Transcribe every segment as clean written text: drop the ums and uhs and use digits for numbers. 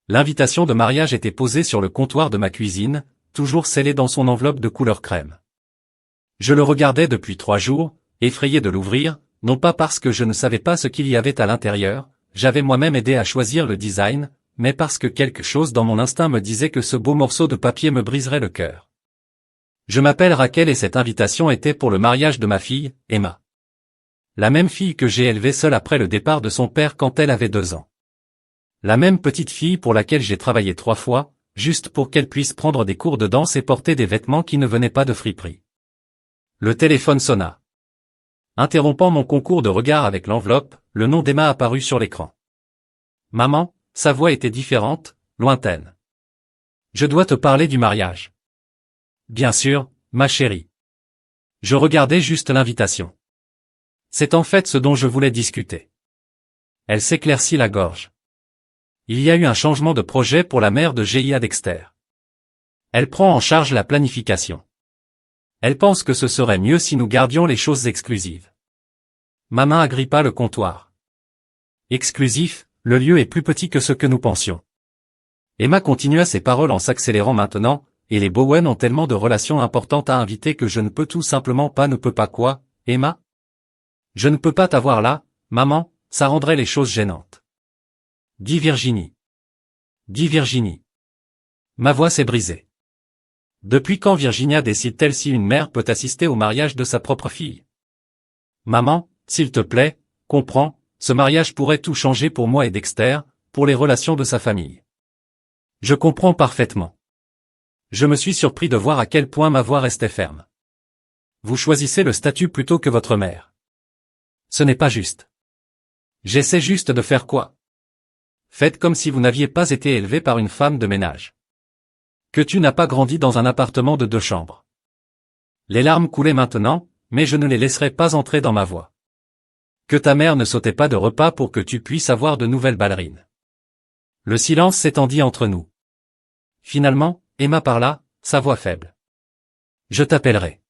L'invitation de mariage était posée sur le comptoir de ma cuisine, toujours scellée dans son enveloppe de couleur crème. Je le regardais depuis 3 jours, effrayé de l'ouvrir, non pas parce que je ne savais pas ce qu'il y avait à l'intérieur, j'avais moi-même aidé à choisir le design, mais parce que quelque chose dans mon instinct me disait que ce beau morceau de papier me briserait le cœur. Je m'appelle Raquel et cette invitation était pour le mariage de ma fille, Emma. La même fille que j'ai élevée seule après le départ de son père quand elle avait 2 ans. La même petite fille pour laquelle j'ai travaillé 3 fois, juste pour qu'elle puisse prendre des cours de danse et porter des vêtements qui ne venaient pas de friperie. Le téléphone sonna. Interrompant mon concours de regard avec l'enveloppe, le nom d'Emma apparut sur l'écran. Maman, sa voix était différente, lointaine. Je dois te parler du mariage. Bien sûr, ma chérie. Je regardais juste l'invitation. C'est en fait ce dont je voulais discuter. Elle s'éclaircit la gorge. Il y a eu un changement de projet pour la mère de Gia Dexter. Elle prend en charge la planification. Elle pense que ce serait mieux si nous gardions les choses exclusives. Ma main agrippa le comptoir. Exclusif, le lieu est plus petit que ce que nous pensions. Emma continua ses paroles en s'accélérant maintenant, et les Bowen ont tellement de relations importantes à inviter que je ne peux tout simplement pas quoi, Emma? Je ne peux pas t'avoir là, maman, ça rendrait les choses gênantes. Dis Virginie. Dis Virginie. Ma voix s'est brisée. Depuis quand Virginia décide-t-elle si une mère peut assister au mariage de sa propre fille? Maman, s'il te plaît, comprends, ce mariage pourrait tout changer pour moi et Dexter, pour les relations de sa famille. Je comprends parfaitement. Je me suis surpris de voir à quel point ma voix restait ferme. Vous choisissez le statut plutôt que votre mère. Ce n'est pas juste. J'essaie juste de faire quoi? Faites comme si vous n'aviez pas été élevé par une femme de ménage. Que tu n'as pas grandi dans un appartement de 2 chambres. Les larmes coulaient maintenant, mais je ne les laisserai pas entrer dans ma voix. Que ta mère ne sautait pas de repas pour que tu puisses avoir de nouvelles ballerines. Le silence s'étendit entre nous. Finalement, Emma parla, sa voix faible. Je t'appellerai.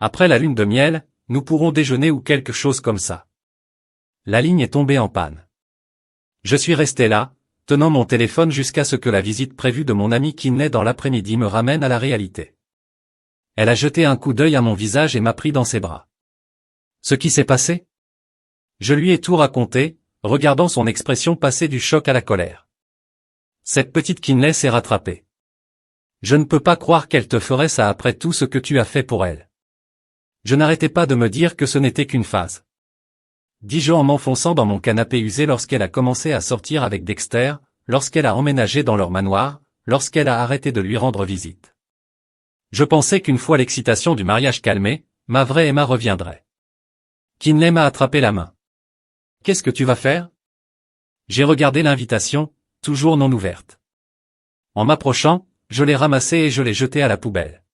Après la lune de miel, nous pourrons déjeuner ou quelque chose comme ça. La ligne est tombée en panne. Je suis resté là, tenant mon téléphone jusqu'à ce que la visite prévue de mon ami Kinley dans l'après-midi me ramène à la réalité. Elle a jeté un coup d'œil à mon visage et m'a pris dans ses bras. Ce qui s'est passé? Je lui ai tout raconté, regardant son expression passer du choc à la colère. Cette petite Kinley s'est rattrapée. Je ne peux pas croire qu'elle te ferait ça après tout ce que tu as fait pour elle. Je n'arrêtais pas de me dire que ce n'était qu'une phase. Dis-je en m'enfonçant dans mon canapé usé lorsqu'elle a commencé à sortir avec Dexter, lorsqu'elle a emménagé dans leur manoir, lorsqu'elle a arrêté de lui rendre visite. Je pensais qu'une fois l'excitation du mariage calmée, ma vraie Emma reviendrait. Kinley m'a attrapé la main. Qu'est-ce que tu vas faire? J'ai regardé l'invitation, toujours non ouverte. En m'approchant, je l'ai ramassée et je l'ai jetée à la poubelle.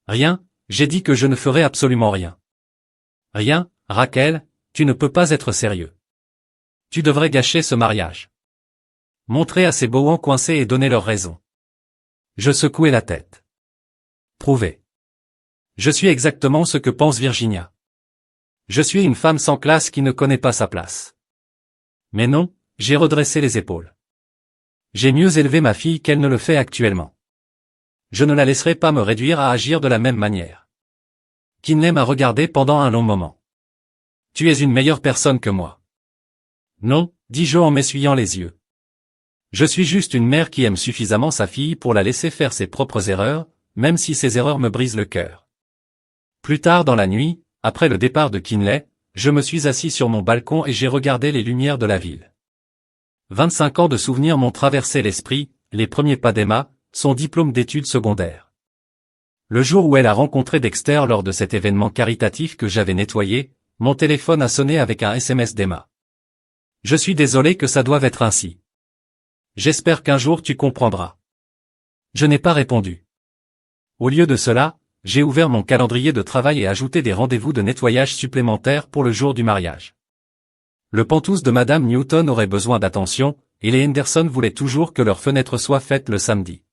Rien, j'ai dit que je ne ferais absolument rien. Rien, Raquel, tu ne peux pas être sérieux. Tu devrais gâcher ce mariage. Montrer à ces Bowen coincés et donner leur raison. Je secouai la tête. Prouver. Je suis exactement ce que pense Virginia. Je suis une femme sans classe qui ne connaît pas sa place. Mais non, j'ai redressé les épaules. J'ai mieux élevé ma fille qu'elle ne le fait actuellement. Je ne la laisserai pas me réduire à agir de la même manière. Kinley m'a regardé pendant un long moment. Tu es une meilleure personne que moi. Non, dis-je en m'essuyant les yeux. Je suis juste une mère qui aime suffisamment sa fille pour la laisser faire ses propres erreurs, même si ces erreurs me brisent le cœur. Plus tard dans la nuit, après le départ de Kinley, je me suis assis sur mon balcon et j'ai regardé les lumières de la ville. 25 ans de souvenirs m'ont traversé l'esprit, les premiers pas d'Emma, son diplôme d'études secondaires. Le jour où elle a rencontré Dexter lors de cet événement caritatif que j'avais nettoyé, mon téléphone a sonné avec un SMS d'Emma. Je suis désolé que ça doive être ainsi. J'espère qu'un jour tu comprendras. Je n'ai pas répondu. Au lieu de cela, j'ai ouvert mon calendrier de travail et ajouté des rendez-vous de nettoyage supplémentaires pour le jour du mariage. Le pantouse de Madame Newton aurait besoin d'attention, et les Henderson voulaient toujours que leur fenêtre soit faite le samedi.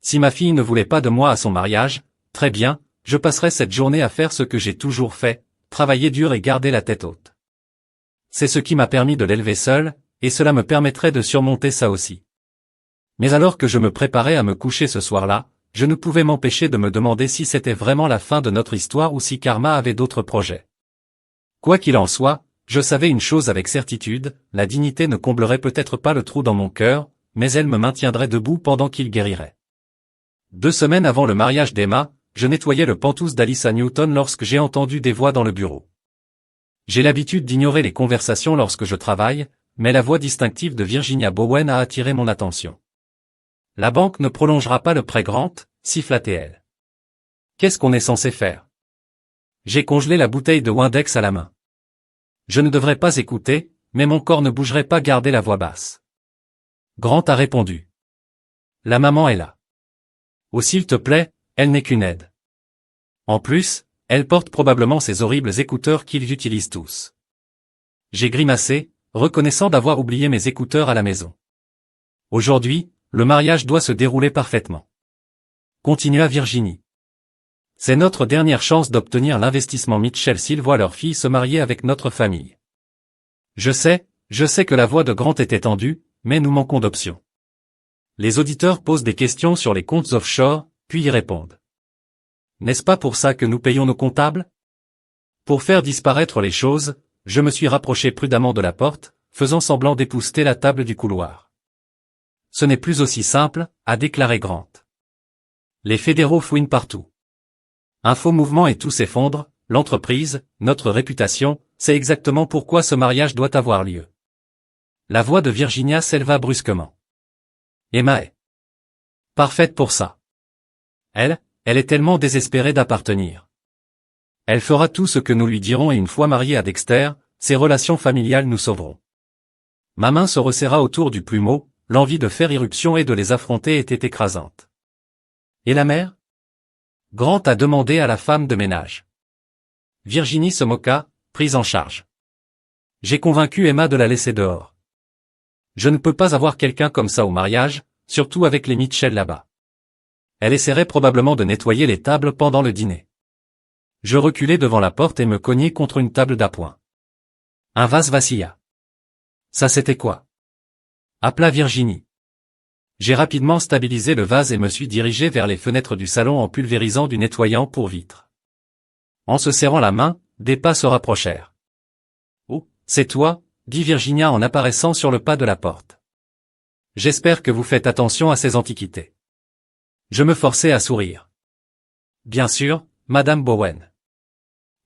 Si ma fille ne voulait pas de moi à son mariage, très bien, je passerai cette journée à faire ce que j'ai toujours fait, travailler dur et garder la tête haute. C'est ce qui m'a permis de l'élever seule, et cela me permettrait de surmonter ça aussi. Mais alors que je me préparais à me coucher ce soir-là, je ne pouvais m'empêcher de me demander si c'était vraiment la fin de notre histoire ou si Karma avait d'autres projets. Quoi qu'il en soit, je savais une chose avec certitude, la dignité ne comblerait peut-être pas le trou dans mon cœur, mais elle me maintiendrait debout pendant qu'il guérirait. 2 semaines avant le mariage d'Emma, je nettoyais le pantouse d'Alyssa Newton lorsque j'ai entendu des voix dans le bureau. J'ai l'habitude d'ignorer les conversations lorsque je travaille, mais la voix distinctive de Virginia Bowen a attiré mon attention. La banque ne prolongera pas le prêt Grant, siffla-t-elle. Qu'est-ce qu'on est censé faire? J'ai congelé la bouteille de Windex à la main. Je ne devrais pas écouter, mais mon corps ne bougerait pas garder la voix basse. Grant a répondu. La maman est là. Oh s'il te plaît, elle n'est qu'une aide. En plus, elle porte probablement ces horribles écouteurs qu'ils utilisent tous. J'ai grimacé, reconnaissant d'avoir oublié mes écouteurs à la maison. Aujourd'hui, le mariage doit se dérouler parfaitement. Continua Virginie. C'est notre dernière chance d'obtenir l'investissement Mitchell s'ils voient leur fille se marier avec notre famille. Je sais que la voix de Grant était tendue, mais nous manquons d'options. Les auditeurs posent des questions sur les comptes offshore, puis y répondent. N'est-ce pas pour ça que nous payons nos comptables? Pour faire disparaître les choses, je me suis rapproché prudemment de la porte, faisant semblant d'épousseter la table du couloir. Ce n'est plus aussi simple, a déclaré Grant. Les fédéraux fouinent partout. Un faux mouvement et tout s'effondre, l'entreprise, notre réputation, c'est exactement pourquoi ce mariage doit avoir lieu. La voix de Virginia s'éleva brusquement. Emma est parfaite pour ça. Elle est tellement désespérée d'appartenir. Elle fera tout ce que nous lui dirons et une fois mariée à Dexter, ses relations familiales nous sauveront. Ma main se resserra autour du plumeau, l'envie de faire irruption et de les affronter était écrasante. Et la mère? Grant a demandé à la femme de ménage. Virginie se moqua, prise en charge. J'ai convaincu Emma de la laisser dehors. Je ne peux pas avoir quelqu'un comme ça au mariage, surtout avec les Mitchell là-bas. Elle essaierait probablement de nettoyer les tables pendant le dîner. Je reculai devant la porte et me cognai contre une table d'appoint. Un vase vacilla. Ça c'était quoi? Appela Virginie. J'ai rapidement stabilisé le vase et me suis dirigé vers les fenêtres du salon en pulvérisant du nettoyant pour vitres. En se serrant la main, des pas se rapprochèrent. Oh, c'est toi, dit Virginia en apparaissant sur le pas de la porte. J'espère que vous faites attention à ces antiquités. Je me forçai à sourire. Bien sûr, Madame Bowen.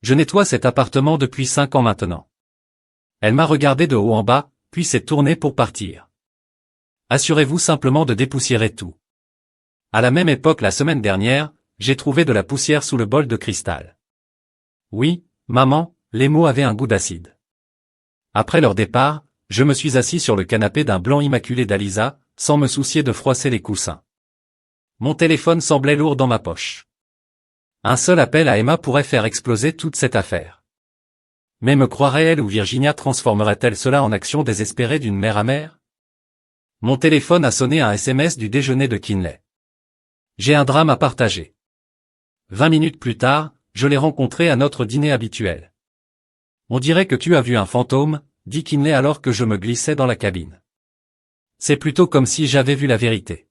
Je nettoie cet appartement depuis 5 ans maintenant. Elle m'a regardé de haut en bas, puis s'est tournée pour partir. Assurez-vous simplement de dépoussiérer tout. À la même époque la semaine dernière, j'ai trouvé de la poussière sous le bol de cristal. Oui, maman, les mots avaient un goût d'acide. Après leur départ, je me suis assis sur le canapé d'un blanc immaculé d'Alisa, sans me soucier de froisser les coussins. Mon téléphone semblait lourd dans ma poche. Un seul appel à Emma pourrait faire exploser toute cette affaire. Mais me croirait-elle ou Virginia transformerait-elle cela en action désespérée d'une mère amère? Mon téléphone a sonné un SMS du déjeuner de Kinley. J'ai un drame à partager. 20 minutes plus tard, je l'ai rencontré à notre dîner habituel. On dirait que tu as vu un fantôme, dit Kinley alors que je me glissais dans la cabine. C'est plutôt comme si j'avais vu la vérité.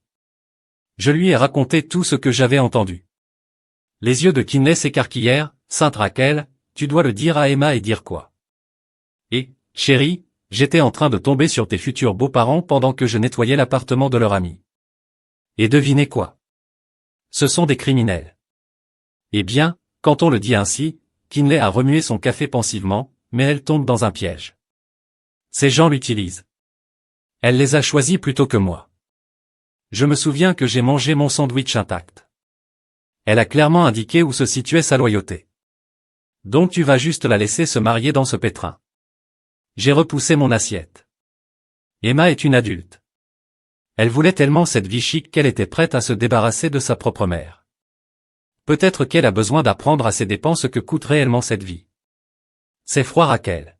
Je lui ai raconté tout ce que j'avais entendu. Les yeux de Kinley s'écarquillèrent. Sainte Rachel, tu dois le dire à Emma et dire quoi? Et, chérie, j'étais en train de tomber sur tes futurs beaux-parents pendant que je nettoyais l'appartement de leur ami. Et devinez quoi? Ce sont des criminels. Eh bien, quand on le dit ainsi, Kinley a remué son café pensivement, mais elle tombe dans un piège. Ces gens l'utilisent. Elle les a choisis plutôt que moi. Je me souviens que j'ai mangé mon sandwich intact. Elle a clairement indiqué où se situait sa loyauté. Donc tu vas juste la laisser se marier dans ce pétrin. J'ai repoussé mon assiette. Emma est une adulte. Elle voulait tellement cette vie chic qu'elle était prête à se débarrasser de sa propre mère. Peut-être qu'elle a besoin d'apprendre à ses dépens ce que coûte réellement cette vie. C'est froid, Raquel.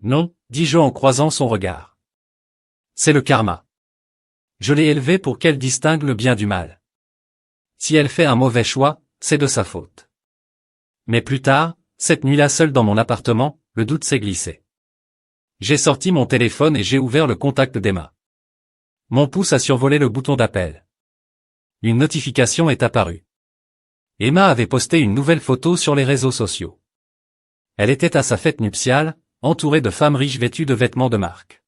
Non, dis-je en croisant son regard. C'est le karma. Je l'ai élevée pour qu'elle distingue le bien du mal. Si elle fait un mauvais choix, c'est de sa faute. Mais plus tard, cette nuit-là seule dans mon appartement, le doute s'est glissé. J'ai sorti mon téléphone et j'ai ouvert le contact d'Emma. Mon pouce a survolé le bouton d'appel. Une notification est apparue. Emma avait posté une nouvelle photo sur les réseaux sociaux. Elle était à sa fête nuptiale, entourée de femmes riches vêtues de vêtements de marque.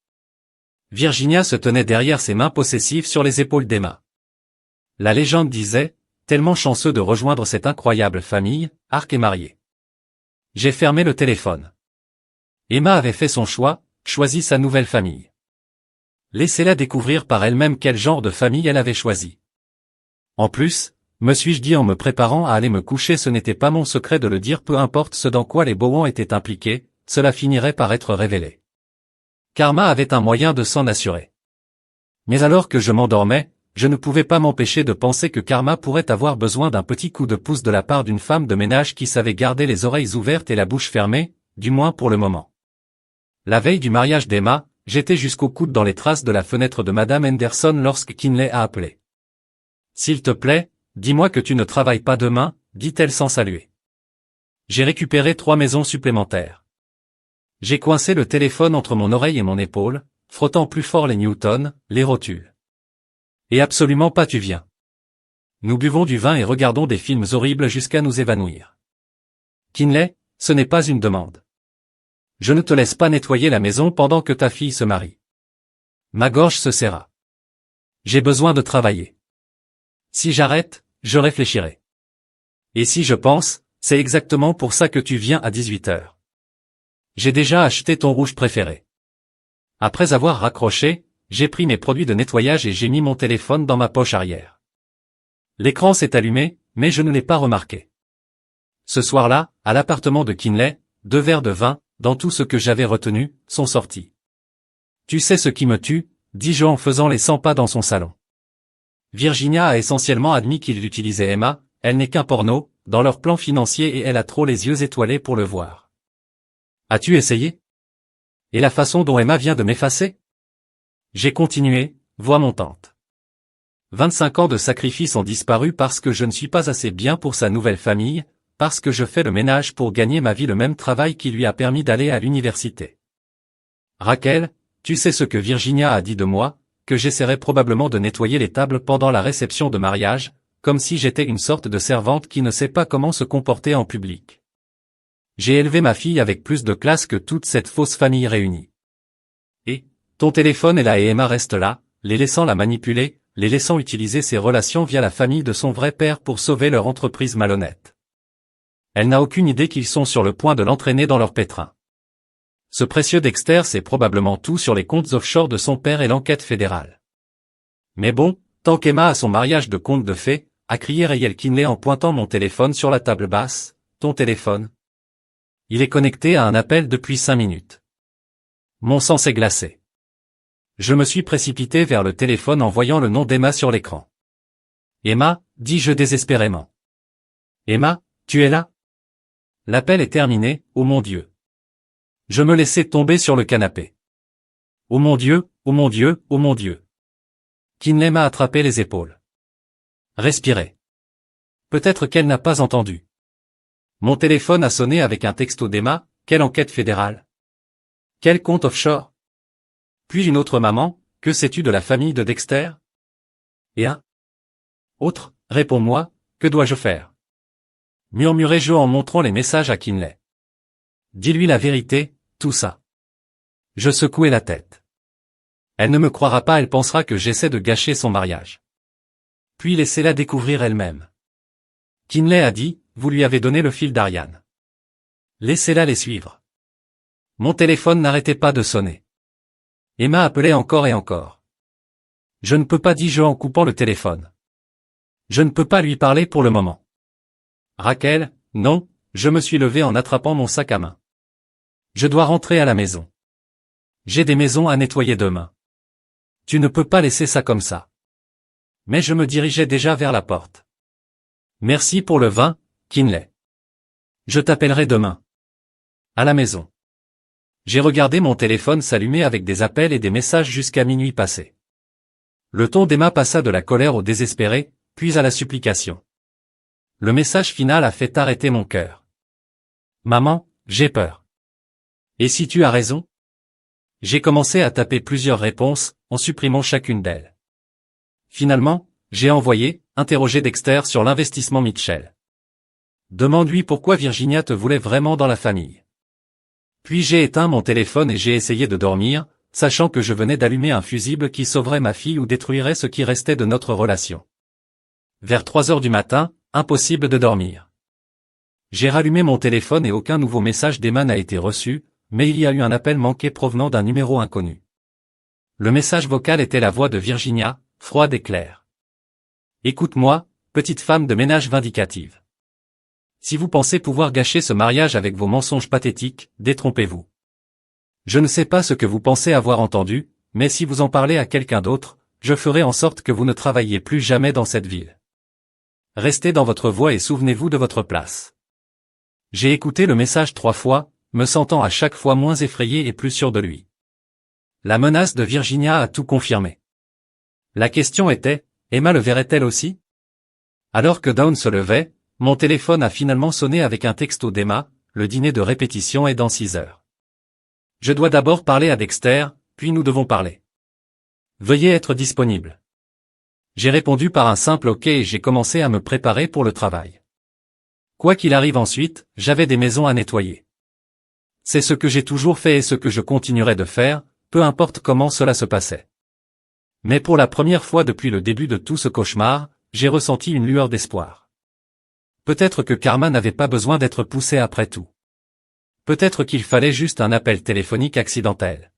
Virginia se tenait derrière ses mains possessives sur les épaules d'Emma. La légende disait, tellement chanceux de rejoindre cette incroyable famille, Ark est marié. J'ai fermé le téléphone. Emma avait fait son choix, choisi sa nouvelle famille. Laissez-la découvrir par elle-même quel genre de famille elle avait choisi. En plus, me suis-je dit en me préparant à aller me coucher, ce n'était pas mon secret de le dire, peu importe ce dans quoi les Bowen étaient impliqués, cela finirait par être révélé. Karma avait un moyen de s'en assurer. Mais alors que je m'endormais, je ne pouvais pas m'empêcher de penser que Karma pourrait avoir besoin d'un petit coup de pouce de la part d'une femme de ménage qui savait garder les oreilles ouvertes et la bouche fermée, du moins pour le moment. La veille du mariage d'Emma, j'étais jusqu'au coude dans les traces de la fenêtre de Madame Henderson lorsque Kinley a appelé. « S'il te plaît, dis-moi que tu ne travailles pas demain, dit-elle sans saluer. J'ai récupéré 3 maisons supplémentaires. J'ai coincé le téléphone entre mon oreille et mon épaule, frottant plus fort les newtons, les rotules. Et absolument pas tu viens. Nous buvons du vin et regardons des films horribles jusqu'à nous évanouir. Kinley, ce n'est pas une demande. Je ne te laisse pas nettoyer la maison pendant que ta fille se marie. Ma gorge se serra. J'ai besoin de travailler. Si j'arrête, je réfléchirai. Et si je pense, c'est exactement pour ça que tu viens à 18h. J'ai déjà acheté ton rouge préféré. Après avoir raccroché, j'ai pris mes produits de nettoyage et j'ai mis mon téléphone dans ma poche arrière. L'écran s'est allumé, mais je ne l'ai pas remarqué. Ce soir-là, à l'appartement de Kinley, 2 verres de vin, dans tout ce que j'avais retenu, sont sortis. Tu sais ce qui me tue, dis-je en faisant les 100 pas dans son salon. Virginia a essentiellement admis qu'il utilisait Emma, elle n'est qu'un porno, dans leur plan financier et elle a trop les yeux étoilés pour le voir. As-tu essayé? Et la façon dont Emma vient de m'effacer? J'ai continué, voix montante. 25 ans de sacrifice ont disparu parce que je ne suis pas assez bien pour sa nouvelle famille, parce que je fais le ménage pour gagner ma vie, le même travail qui lui a permis d'aller à l'université. Raquel, tu sais ce que Virginia a dit de moi, que j'essaierais probablement de nettoyer les tables pendant la réception de mariage, comme si j'étais une sorte de servante qui ne sait pas comment se comporter en public. J'ai élevé ma fille avec plus de classe que toute cette fausse famille réunie. Et, ton téléphone est là et Emma reste là, les laissant la manipuler, les laissant utiliser ses relations via la famille de son vrai père pour sauver leur entreprise malhonnête. Elle n'a aucune idée qu'ils sont sur le point de l'entraîner dans leur pétrin. Ce précieux Dexter sait probablement tout sur les comptes offshore de son père et l'enquête fédérale. Mais bon, tant qu'Emma a son mariage de conte de fées, a crié Rayel Kinley en pointant mon téléphone sur la table basse, ton téléphone. Il est connecté à un appel depuis 5 minutes. Mon sang s'est glacé. Je me suis précipité vers le téléphone en voyant le nom d'Emma sur l'écran. Emma, dis-je désespérément. Emma, tu es là? L'appel est terminé, oh mon Dieu. Je me laissais tomber sur le canapé. Oh mon Dieu, oh mon Dieu, oh mon Dieu. Kinley m'a attrapé les épaules. Respirez. Peut-être qu'elle n'a pas entendu. Mon téléphone a sonné avec un texto d'Emma, quelle enquête fédérale? Quel compte offshore? Puis une autre maman, que sais-tu de la famille de Dexter? Et un autre, réponds-moi, que dois-je faire? Murmurai-je en montrant les messages à Kinley. Dis-lui la vérité, tout ça. Je secouai la tête. Elle ne me croira pas, elle pensera que j'essaie de gâcher son mariage. Puis laissez-la découvrir elle-même. Kinley a dit, vous lui avez donné le fil d'Ariane. Laissez-la les suivre. Mon téléphone n'arrêtait pas de sonner. Emma appelait encore et encore. Je ne peux pas, dis-je en coupant le téléphone. Je ne peux pas lui parler pour le moment. Raquel, non, je me suis levé en attrapant mon sac à main. Je dois rentrer à la maison. J'ai des maisons à nettoyer demain. Tu ne peux pas laisser ça comme ça. Mais je me dirigeais déjà vers la porte. Merci pour le vin, Kinley. Je t'appellerai demain. À la maison. J'ai regardé mon téléphone s'allumer avec des appels et des messages jusqu'à minuit passé. Le ton d'Emma passa de la colère au désespéré, puis à la supplication. Le message final a fait arrêter mon cœur. Maman, j'ai peur. Et si tu as raison? J'ai commencé à taper plusieurs réponses, en supprimant chacune d'elles. Finalement, j'ai interrogé Dexter sur l'investissement Mitchell. Demande-lui pourquoi Virginia te voulait vraiment dans la famille. Puis j'ai éteint mon téléphone et j'ai essayé de dormir, sachant que je venais d'allumer un fusible qui sauverait ma fille ou détruirait ce qui restait de notre relation. Vers 3 heures du matin, impossible de dormir. J'ai rallumé mon téléphone et aucun nouveau message d'Emma n'a été reçu, mais il y a eu un appel manqué provenant d'un numéro inconnu. Le message vocal était la voix de Virginia, froide et claire. Écoute-moi, petite femme de ménage vindicative. Si vous pensez pouvoir gâcher ce mariage avec vos mensonges pathétiques, détrompez-vous. Je ne sais pas ce que vous pensez avoir entendu, mais si vous en parlez à quelqu'un d'autre, je ferai en sorte que vous ne travailliez plus jamais dans cette ville. Restez dans votre voie et souvenez-vous de votre place. J'ai écouté le message 3 fois, me sentant à chaque fois moins effrayé et plus sûr de lui. La menace de Virginia a tout confirmé. La question était, Emma le verrait-elle aussi? Alors que Dawn se levait, mon téléphone a finalement sonné avec un texto d'Emma, le dîner de répétition est dans 6 heures. Je dois d'abord parler à Dexter, puis nous devons parler. Veuillez être disponible. J'ai répondu par un simple OK et j'ai commencé à me préparer pour le travail. Quoi qu'il arrive ensuite, j'avais des maisons à nettoyer. C'est ce que j'ai toujours fait et ce que je continuerai de faire, peu importe comment cela se passait. Mais pour la première fois depuis le début de tout ce cauchemar, j'ai ressenti une lueur d'espoir. Peut-être que Karma n'avait pas besoin d'être poussé après tout. Peut-être qu'il fallait juste un appel téléphonique accidentel.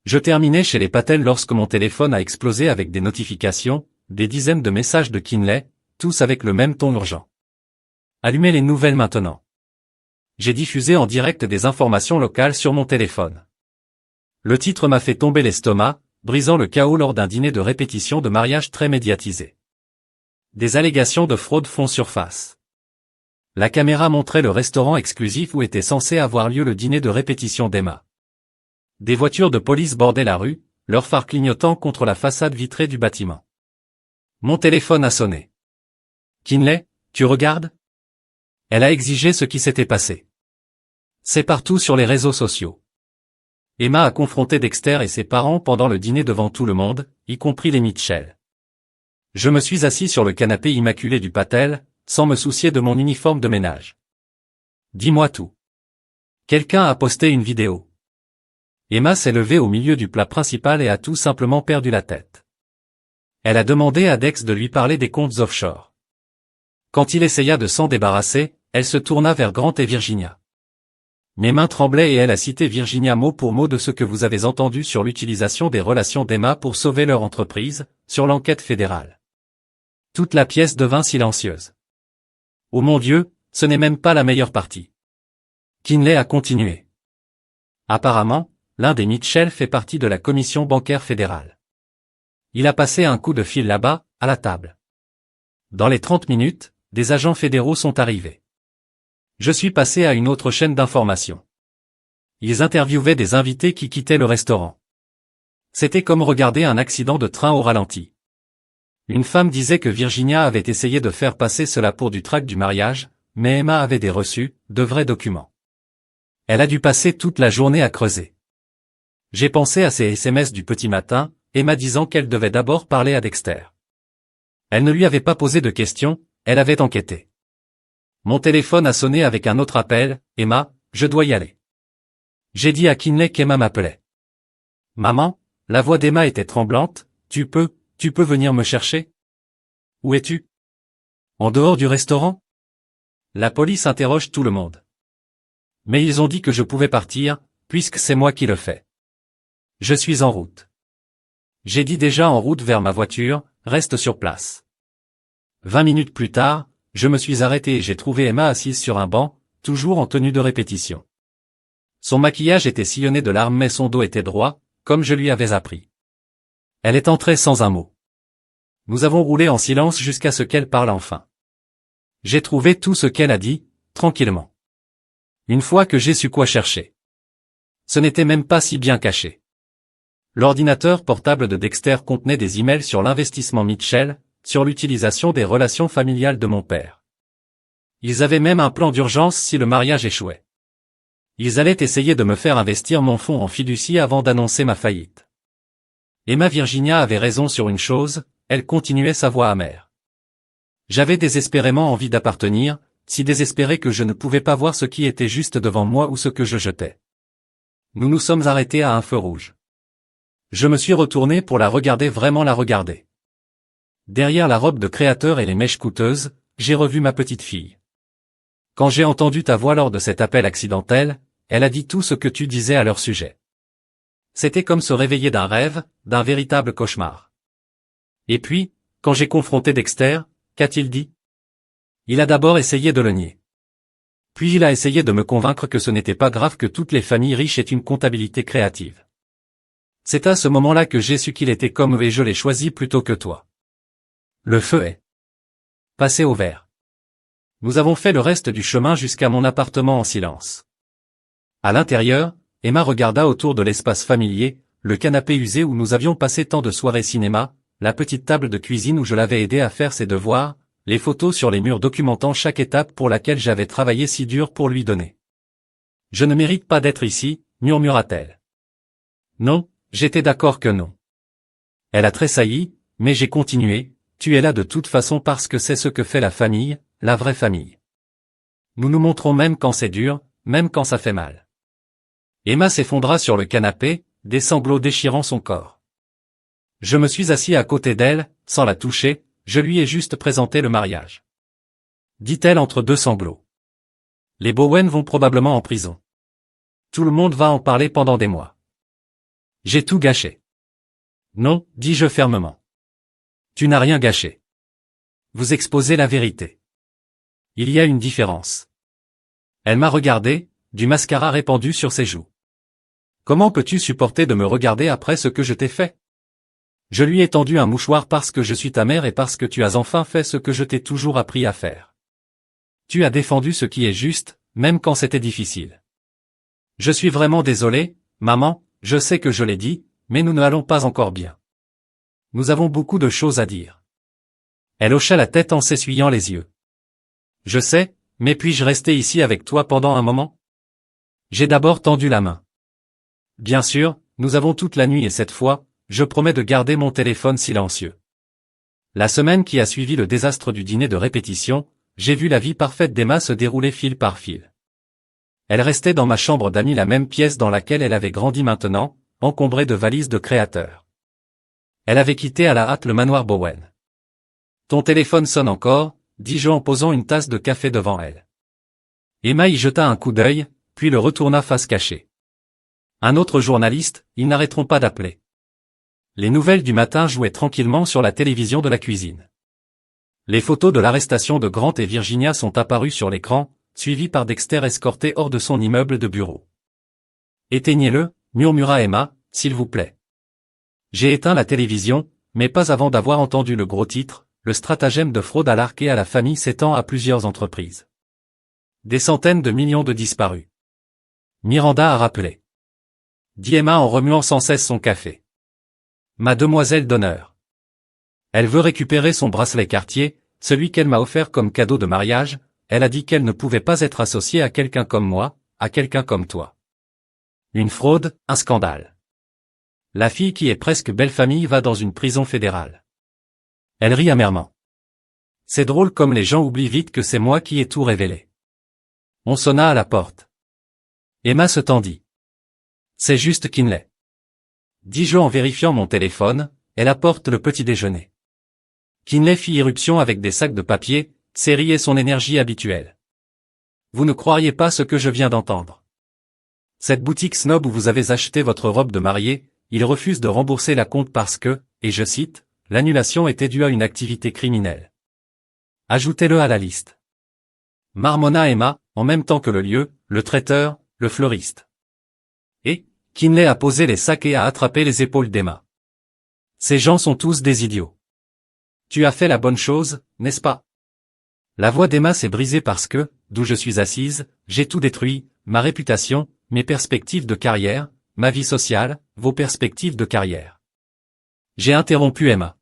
Je terminais chez les Patel lorsque mon téléphone a explosé avec des notifications, des dizaines de messages de Kinley, tous avec le même ton urgent. Allumez les nouvelles maintenant. J'ai diffusé en direct des informations locales sur mon téléphone. Le titre m'a fait tomber l'estomac, brisant le chaos lors d'un dîner de répétition de mariage très médiatisé. Des allégations de fraude font surface. La caméra montrait le restaurant exclusif où était censé avoir lieu le dîner de répétition d'Emma. Des voitures de police bordaient la rue, leurs phares clignotant contre la façade vitrée du bâtiment. Mon téléphone a sonné. Kinley, tu regardes? Elle a exigé ce qui s'était passé. C'est partout sur les réseaux sociaux. Emma a confronté Dexter et ses parents pendant le dîner devant tout le monde, y compris les Mitchell. Je me suis assis sur le canapé immaculé du Patel, sans me soucier de mon uniforme de ménage. Dis-moi tout. Quelqu'un a posté une vidéo. Emma s'est levée au milieu du plat principal et a tout simplement perdu la tête. Elle a demandé à Dex de lui parler des comptes offshore. Quand il essaya de s'en débarrasser, elle se tourna vers Grant et Virginia. Mes mains tremblaient et elle a cité Virginia mot pour mot de ce que vous avez entendu sur l'utilisation des relations d'Emma pour sauver leur entreprise, sur l'enquête fédérale. Toute la pièce devint silencieuse. Oh mon Dieu, ce n'est même pas la meilleure partie. Kinley a continué. Apparemment, l'un des Mitchell fait partie de la commission bancaire fédérale. Il a passé un coup de fil là-bas, à la table. Dans les 30 minutes, des agents fédéraux sont arrivés. Je suis passé à une autre chaîne d'information. Ils interviewaient des invités qui quittaient le restaurant. C'était comme regarder un accident de train au ralenti. Une femme disait que Virginia avait essayé de faire passer cela pour du trac du mariage, mais Emma avait des reçus, de vrais documents. Elle a dû passer toute la journée à creuser. J'ai pensé à ces SMS du petit matin, Emma disant qu'elle devait d'abord parler à Dexter. Elle ne lui avait pas posé de questions, elle avait enquêté. Mon téléphone a sonné avec un autre appel, Emma, je dois y aller. J'ai dit à Kinley qu'Emma m'appelait. Maman, la voix d'Emma était tremblante, tu peux venir me chercher? Où es-tu? En dehors du restaurant? La police interroge tout le monde. Mais ils ont dit que je pouvais partir, puisque c'est moi qui le fais. Je suis en route. J'ai dit déjà en route vers ma voiture, reste sur place. 20 minutes plus tard, je me suis arrêté et j'ai trouvé Emma assise sur un banc, toujours en tenue de répétition. Son maquillage était sillonné de larmes mais son dos était droit, comme je lui avais appris. Elle est entrée sans un mot. Nous avons roulé en silence jusqu'à ce qu'elle parle enfin. J'ai trouvé tout ce qu'elle a dit, tranquillement. Une fois que j'ai su quoi chercher. Ce n'était même pas si bien caché. L'ordinateur portable de Dexter contenait des emails sur l'investissement Mitchell, sur l'utilisation des relations familiales de mon père. Ils avaient même un plan d'urgence si le mariage échouait. Ils allaient essayer de me faire investir mon fonds en fiducie avant d'annoncer ma faillite. Emma Virginia avait raison sur une chose, elle continuait sa voix amère. J'avais désespérément envie d'appartenir, si désespéré que je ne pouvais pas voir ce qui était juste devant moi ou ce que je jetais. Nous nous sommes arrêtés à un feu rouge. Je me suis retourné pour la regarder, vraiment la regarder. Derrière la robe de créateur et les mèches coûteuses, j'ai revu ma petite fille. Quand j'ai entendu ta voix lors de cet appel accidentel, elle a dit tout ce que tu disais à leur sujet. C'était comme se réveiller d'un rêve, d'un véritable cauchemar. Et puis, quand j'ai confronté Dexter, qu'a-t-il dit? Il a d'abord essayé de le nier. Puis il a essayé de me convaincre que ce n'était pas grave que toutes les familles riches aient une comptabilité créative. C'est à ce moment-là que j'ai su qu'il était comme eux et je l'ai choisi plutôt que toi. Le feu est passé au vert. Nous avons fait le reste du chemin jusqu'à mon appartement en silence. À l'intérieur, Emma regarda autour de l'espace familier, le canapé usé où nous avions passé tant de soirées cinéma, la petite table de cuisine où je l'avais aidé à faire ses devoirs, les photos sur les murs documentant chaque étape pour laquelle j'avais travaillé si dur pour lui donner. Je ne mérite pas d'être ici, murmura-t-elle. Non, j'étais d'accord que non. Elle a tressailli, mais j'ai continué, tu es là de toute façon parce que c'est ce que fait la famille, la vraie famille. Nous nous montrons même quand c'est dur, même quand ça fait mal. Emma s'effondra sur le canapé, des sanglots déchirant son corps. Je me suis assis à côté d'elle, sans la toucher, je lui ai juste présenté le mariage. Dit-elle entre deux sanglots. Les Bowen vont probablement en prison. Tout le monde va en parler pendant des mois. J'ai tout gâché. Non, dis-je fermement. Tu n'as rien gâché. Vous exposez la vérité. Il y a une différence. Elle m'a regardé, du mascara répandu sur ses joues. Comment peux-tu supporter de me regarder après ce que je t'ai fait? Je lui ai tendu un mouchoir parce que je suis ta mère et parce que tu as enfin fait ce que je t'ai toujours appris à faire. Tu as défendu ce qui est juste, même quand c'était difficile. Je suis vraiment désolé, maman, je sais que je l'ai dit, mais nous ne allons pas encore bien. Nous avons beaucoup de choses à dire. Elle hocha la tête en s'essuyant les yeux. Je sais, mais puis-je rester ici avec toi pendant un moment? J'ai d'abord tendu la main. Bien sûr, nous avons toute la nuit et cette fois, je promets de garder mon téléphone silencieux. La semaine qui a suivi le désastre du dîner de répétition, j'ai vu la vie parfaite d'Emma se dérouler fil par fil. Elle restait dans ma chambre d'amis, la même pièce dans laquelle elle avait grandi maintenant, encombrée de valises de créateurs. Elle avait quitté à la hâte le manoir Bowen. Ton téléphone sonne encore, dis-je en posant une tasse de café devant elle. Emma y jeta un coup d'œil, puis le retourna face cachée. Un autre journaliste, ils n'arrêteront pas d'appeler. Les nouvelles du matin jouaient tranquillement sur la télévision de la cuisine. Les photos de l'arrestation de Grant et Virginia sont apparues sur l'écran, suivies par Dexter escorté hors de son immeuble de bureau. Éteignez-le, murmura Emma, s'il vous plaît. J'ai éteint la télévision, mais pas avant d'avoir entendu le gros titre, le stratagème de fraude à l'arc et à la famille s'étend à plusieurs entreprises. Des centaines de millions de disparus. Miranda a rappelé. Dit Emma en remuant sans cesse son café. Ma demoiselle d'honneur. Elle veut récupérer son bracelet Cartier, celui qu'elle m'a offert comme cadeau de mariage, elle a dit qu'elle ne pouvait pas être associée à quelqu'un comme moi, à quelqu'un comme toi. Une fraude, un scandale. La fille qui est presque belle famille va dans une prison fédérale. Elle rit amèrement. C'est drôle comme les gens oublient vite que c'est moi qui ai tout révélé. On sonna à la porte. Emma se tendit. C'est juste Kinley. Dis-je en vérifiant mon téléphone, elle apporte le petit déjeuner. Kinley fit irruption avec des sacs de papier, série et son énergie habituelle. Vous ne croiriez pas ce que je viens d'entendre. Cette boutique snob où vous avez acheté votre robe de mariée, il refuse de rembourser la compte parce que, et je cite, l'annulation était due à une activité criminelle. Ajoutez-le à la liste. Marmonna Emma, en même temps que le lieu, le traiteur, le fleuriste. Et, Kinley a posé les sacs et a attrapé les épaules d'Emma. Ces gens sont tous des idiots. Tu as fait la bonne chose, n'est-ce pas? La voix d'Emma s'est brisée parce que, d'où je suis assise, j'ai tout détruit, ma réputation, mes perspectives de carrière, ma vie sociale, vos perspectives de carrière. J'ai interrompu Emma.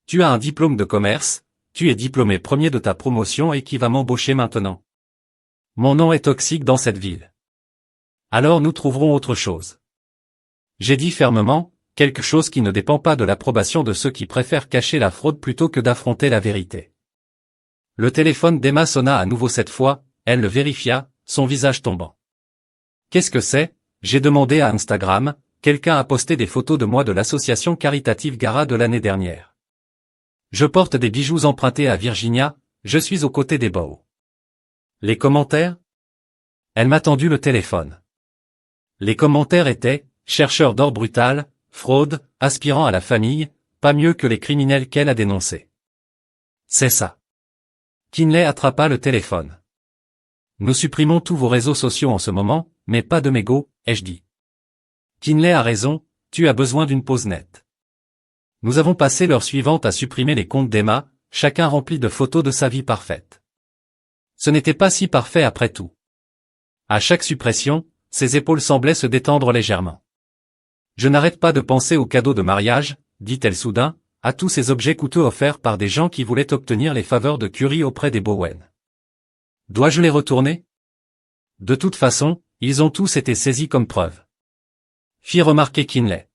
Tu as un diplôme de commerce, tu es diplômé premier de ta promotion et qui va m'embaucher maintenant. Mon nom est toxique dans cette ville. Alors nous trouverons autre chose. J'ai dit fermement, quelque chose qui ne dépend pas de l'approbation de ceux qui préfèrent cacher la fraude plutôt que d'affronter la vérité. Le téléphone d'Emma sonna à nouveau cette fois, elle le vérifia, son visage tombant. Qu'est-ce que c'est? J'ai demandé à Instagram, quelqu'un a posté des photos de moi de l'association caritative Gara de l'année dernière. Je porte des bijoux empruntés à Virginia, je suis aux côtés des Bow. Les commentaires? Elle m'a tendu le téléphone. Les commentaires étaient, chercheur d'or brutal, fraude, aspirant à la famille, pas mieux que les criminels qu'elle a dénoncés. C'est ça. Kinley attrapa le téléphone. Nous supprimons tous vos réseaux sociaux en ce moment, mais pas de mégots, ai-je dit. Kinley a raison, tu as besoin d'une pause nette. Nous avons passé l'heure suivante à supprimer les comptes d'Emma, chacun rempli de photos de sa vie parfaite. Ce n'était pas si parfait après tout. À chaque suppression, ses épaules semblaient se détendre légèrement. Je n'arrête pas de penser aux cadeaux de mariage, dit-elle soudain, à tous ces objets coûteux offerts par des gens qui voulaient obtenir les faveurs de Curie auprès des Bowen. Dois-je les retourner? De toute façon, ils ont tous été saisis comme preuve. Fit remarquer Kinley.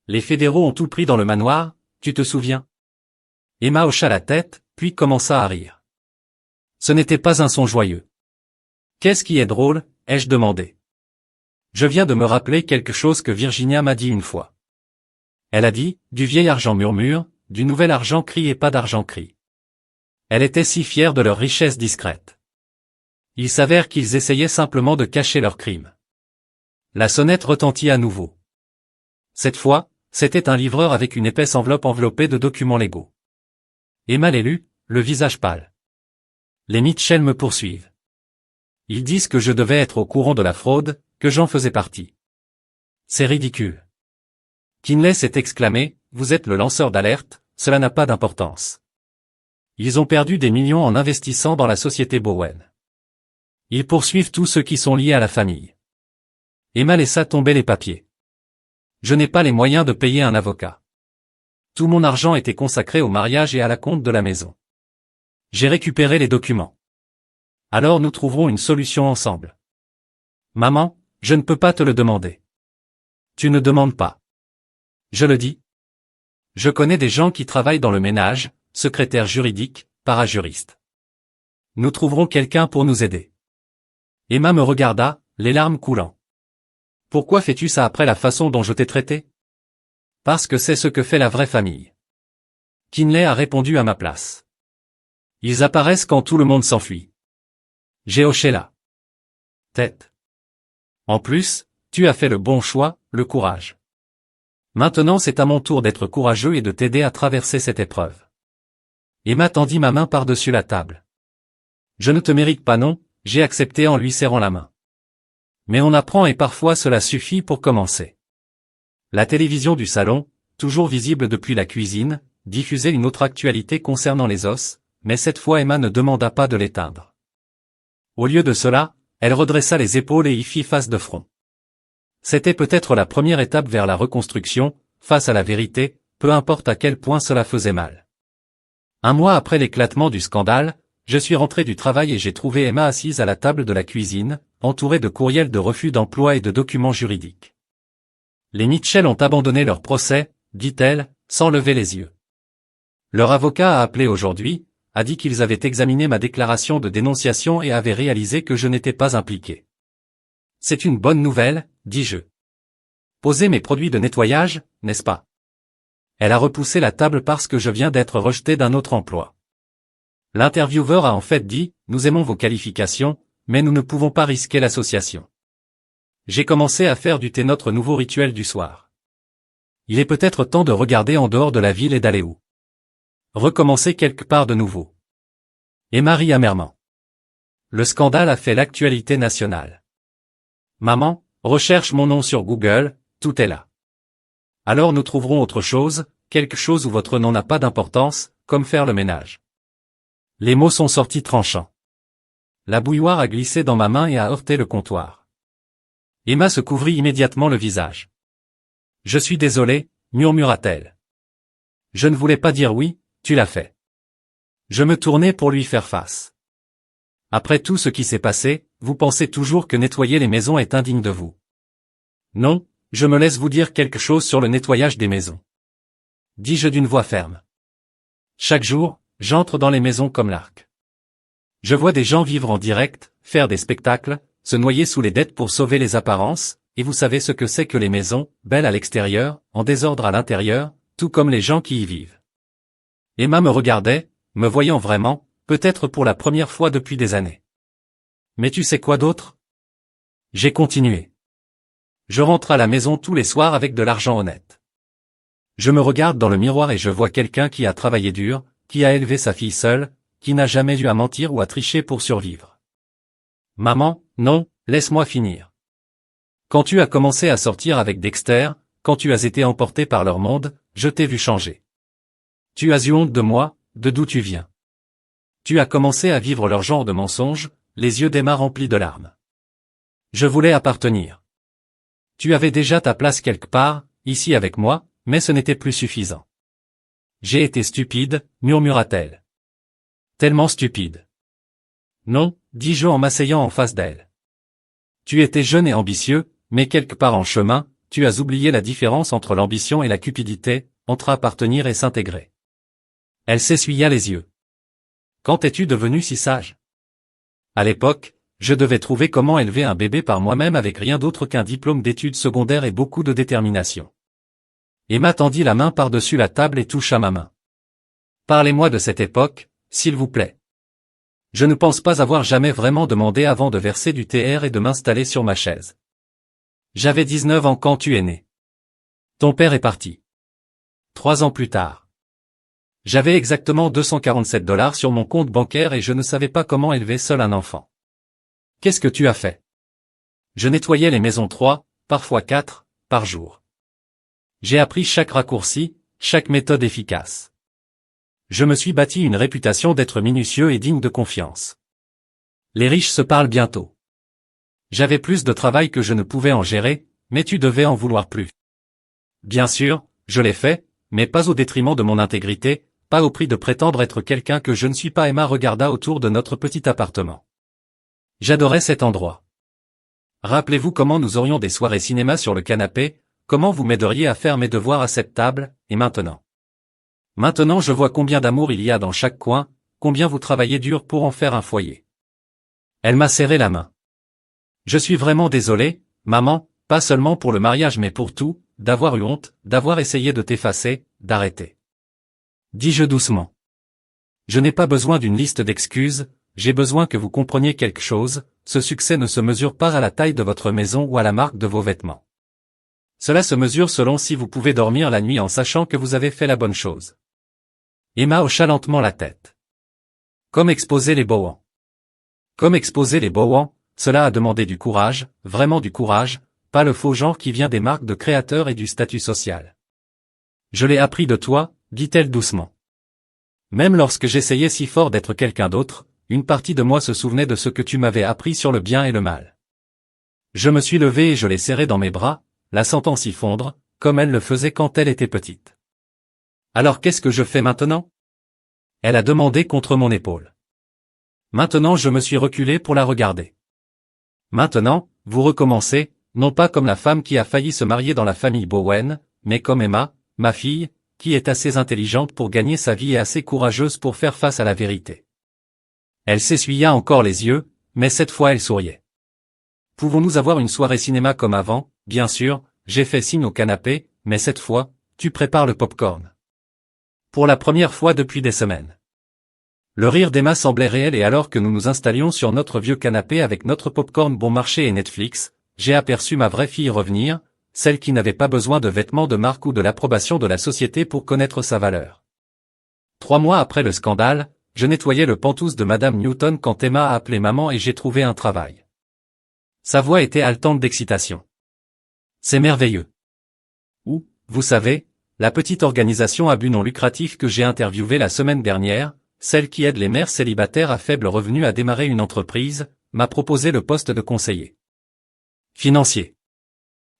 Les fédéraux ont tout pris dans le manoir, tu te souviens? Emma hocha la tête, puis commença à rire. Ce n'était pas un son joyeux. Qu'est-ce qui est drôle? Ai-je demandé. Je viens de me rappeler quelque chose que Virginia m'a dit une fois. Elle a dit, du vieil argent murmure, du nouvel argent crie et pas d'argent crie. Elle était si fière de leur richesse discrète. Il s'avère qu'ils essayaient simplement de cacher leurs crimes. La sonnette retentit à nouveau. Cette fois, c'était un livreur avec une épaisse enveloppe enveloppée de documents légaux. Emma les lut, le visage pâle. Les Mitchell me poursuivent. Ils disent que je devais être au courant de la fraude, que j'en faisais partie. C'est ridicule. Kinley s'est exclamé, vous êtes le lanceur d'alerte, cela n'a pas d'importance. Ils ont perdu des millions en investissant dans la société Bowen. Ils poursuivent tous ceux qui sont liés à la famille. Emma laissa tomber les papiers. Je n'ai pas les moyens de payer un avocat. Tout mon argent était consacré au mariage et à la compte de la maison. J'ai récupéré les documents. Alors nous trouverons une solution ensemble. Maman, je ne peux pas te le demander. Tu ne demandes pas. Je le dis. Je connais des gens qui travaillent dans le ménage, secrétaire juridique, parajuriste. Nous trouverons quelqu'un pour nous aider. Emma me regarda, les larmes coulant. Pourquoi fais-tu ça après la façon dont je t'ai traité? Parce que c'est ce que fait la vraie famille. Kinley a répondu à ma place. Ils apparaissent quand tout le monde s'enfuit. J'ai hoché la tête. En plus, tu as fait le bon choix, le courage. Maintenant c'est à mon tour d'être courageux et de t'aider à traverser cette épreuve. Emma tendit ma main par-dessus la table. Je ne te mérite pas non, j'ai accepté en lui serrant la main. Mais on apprend et parfois cela suffit pour commencer. La télévision du salon, toujours visible depuis la cuisine, diffusait une autre actualité concernant les os, mais cette fois Emma ne demanda pas de l'éteindre. Au lieu de cela, elle redressa les épaules et y fit face de front. C'était peut-être la première étape vers la reconstruction, face à la vérité, peu importe à quel point cela faisait mal. Un mois après l'éclatement du scandale, je suis rentré du travail et j'ai trouvé Emma assise à la table de la cuisine, entourée de courriels de refus d'emploi et de documents juridiques. Les Mitchell ont abandonné leur procès, dit-elle, sans lever les yeux. Leur avocat a appelé aujourd'hui, a dit qu'ils avaient examiné ma déclaration de dénonciation et avaient réalisé que je n'étais pas impliqué. C'est une bonne nouvelle, dis-je. Poser mes produits de nettoyage, n'est-ce pas? Elle a repoussé la table parce que je viens d'être rejeté d'un autre emploi. L'intervieweur a en fait dit, nous aimons vos qualifications, mais nous ne pouvons pas risquer l'association. J'ai commencé à faire du thé notre nouveau rituel du soir. Il est peut-être temps de regarder en dehors de la ville et d'aller où? Recommencer quelque part de nouveau. Et Marie amèrement. Le scandale a fait l'actualité nationale. Maman, recherche mon nom sur Google, tout est là. Alors nous trouverons autre chose, quelque chose où votre nom n'a pas d'importance, comme faire le ménage. Les mots sont sortis tranchants. La bouilloire a glissé dans ma main et a heurté le comptoir. Emma se couvrit immédiatement le visage. Je suis désolé, murmura-t-elle. Je ne voulais pas dire oui, tu l'as fait. Je me tournai pour lui faire face. Après tout ce qui s'est passé, vous pensez toujours que nettoyer les maisons est indigne de vous. Non, je me laisse vous dire quelque chose sur le nettoyage des maisons. Dis-je d'une voix ferme. Chaque jour, j'entre dans les maisons comme l'arc. Je vois des gens vivre en direct, faire des spectacles, se noyer sous les dettes pour sauver les apparences, et vous savez ce que c'est que les maisons, belles à l'extérieur, en désordre à l'intérieur, tout comme les gens qui y vivent. Emma me regardait, me voyant vraiment, peut-être pour la première fois depuis des années. Mais tu sais quoi d'autre? J'ai continué. Je rentre à la maison tous les soirs avec de l'argent honnête. Je me regarde dans le miroir et je vois quelqu'un qui a travaillé dur, qui a élevé sa fille seule, qui n'a jamais eu à mentir ou à tricher pour survivre. Maman, non, laisse-moi finir. Quand tu as commencé à sortir avec Dexter, quand tu as été emporté par leur monde, je t'ai vu changer. Tu as eu honte de moi, de d'où tu viens. Tu as commencé à vivre leur genre de mensonges, les yeux d'Emma remplis de larmes. Je voulais appartenir. Tu avais déjà ta place quelque part, ici avec moi, mais ce n'était plus suffisant. J'ai été stupide, murmura-t-elle. Tellement stupide. Non, dis-je en m'asseyant en face d'elle. Tu étais jeune et ambitieux, mais quelque part en chemin, tu as oublié la différence entre l'ambition et la cupidité, entre appartenir et s'intégrer. Elle s'essuya les yeux. Quand es-tu devenu si sage? À l'époque, je devais trouver comment élever un bébé par moi-même avec rien d'autre qu'un diplôme d'études secondaires et beaucoup de détermination. Emma tendit la main par-dessus la table et toucha ma main. Parlez-moi de cette époque, s'il vous plaît. Je ne pense pas avoir jamais vraiment demandé avant de verser du TR et de m'installer sur ma chaise. J'avais 19 ans quand tu es né. Ton père est parti. 3 ans plus tard. J'avais exactement $247 sur mon compte bancaire et je ne savais pas comment élever seul un enfant. Qu'est-ce que tu as fait? Je nettoyais les maisons 3, parfois 4, par jour. J'ai appris chaque raccourci, chaque méthode efficace. Je me suis bâti une réputation d'être minutieux et digne de confiance. Les riches se parlent bientôt. J'avais plus de travail que je ne pouvais en gérer, mais tu devais en vouloir plus. Bien sûr, je l'ai fait, mais pas au détriment de mon intégrité, pas au prix de prétendre être quelqu'un que je ne suis pas. Emma regarda autour de notre petit appartement. J'adorais cet endroit. Rappelez-vous comment nous aurions des soirées cinéma sur le canapé, comment vous m'aideriez à faire mes devoirs à cette table, et maintenant. Maintenant je vois combien d'amour il y a dans chaque coin, combien vous travaillez dur pour en faire un foyer. Elle m'a serré la main. Je suis vraiment désolé, maman, pas seulement pour le mariage mais pour tout, d'avoir eu honte, d'avoir essayé de t'effacer, d'arrêter. Dis-je doucement. Je n'ai pas besoin d'une liste d'excuses, j'ai besoin que vous compreniez quelque chose, ce succès ne se mesure pas à la taille de votre maison ou à la marque de vos vêtements. Cela se mesure selon si vous pouvez dormir la nuit en sachant que vous avez fait la bonne chose. Emma hocha lentement la tête. Comme exposer les Bowen. Comme exposer les Bowen, cela a demandé du courage, vraiment du courage, pas le faux genre qui vient des marques de créateurs et du statut social. Je l'ai appris de toi, dit-elle doucement. Même lorsque j'essayais si fort d'être quelqu'un d'autre, une partie de moi se souvenait de ce que tu m'avais appris sur le bien et le mal. Je me suis levé et je l'ai serré dans mes bras, la sentant s'y fondre, comme elle le faisait quand elle était petite. Alors qu'est-ce que je fais maintenant? Elle a demandé contre mon épaule. Maintenant je me suis reculé pour la regarder. Maintenant, vous recommencez, non pas comme la femme qui a failli se marier dans la famille Bowen, mais comme Emma, ma fille, qui est assez intelligente pour gagner sa vie et assez courageuse pour faire face à la vérité. Elle s'essuya encore les yeux, mais cette fois elle souriait. Pouvons-nous avoir une soirée cinéma comme avant? Bien sûr, j'ai fait signe au canapé, mais cette fois, tu prépares le popcorn. Pour la première fois depuis des semaines. Le rire d'Emma semblait réel et alors que nous nous installions sur notre vieux canapé avec notre popcorn bon marché et Netflix, j'ai aperçu ma vraie fille revenir, celle qui n'avait pas besoin de vêtements de marque ou de l'approbation de la société pour connaître sa valeur. 3 mois après le scandale, je nettoyais le pantouse de Madame Newton quand Emma a appelé maman et j'ai trouvé un travail. Sa voix était haletante d'excitation. C'est merveilleux. Ou, vous savez, la petite organisation à but non lucratif que j'ai interviewée la semaine dernière, celle qui aide les mères célibataires à faible revenu à démarrer une entreprise, m'a proposé le poste de conseiller financier.